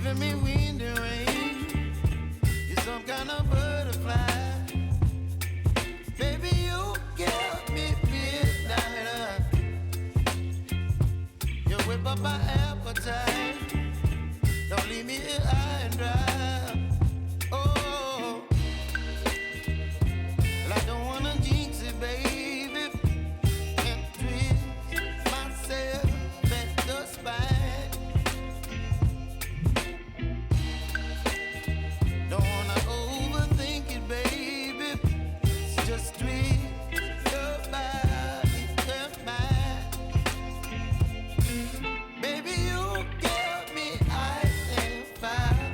giving me wind and rain. You're some kind of butterfly. Baby, you give me midnight. You whip up my appetite. Don't leave me here high and dry. Oh, well, I don't wanna jinx it, baby, and twist myself at the spine. Don't wanna overthink it, baby. It's just twist your body and mine. Baby, you give me ice and fire.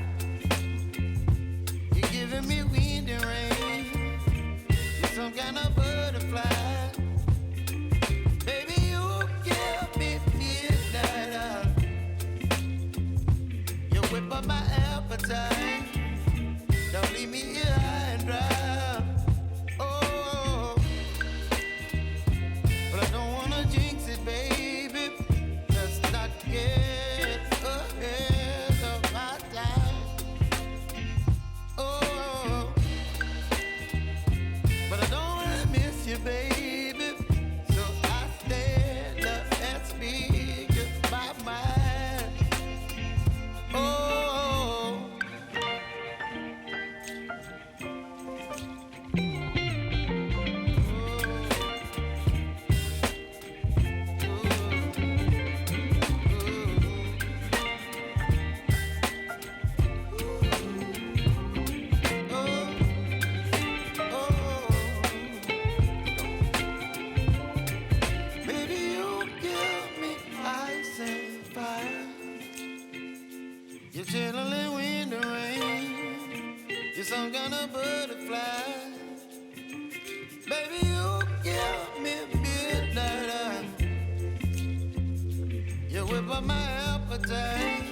You're giving me wind and rain. You're some kind of butterfly. Baby, you give me midnight. You whip up my appetite. Don't leave me here high and dry. Oh, but I don't wanna jinx it, baby. Let's not get ahead of my time. Oh, but I don't wanna miss you, baby. So I stand up and speak my mind. Oh. Baby, you give me ice and fire. You're chilling wind and rain. You're some kind of butterfly. Baby, you give me midnight. You whip up my appetite.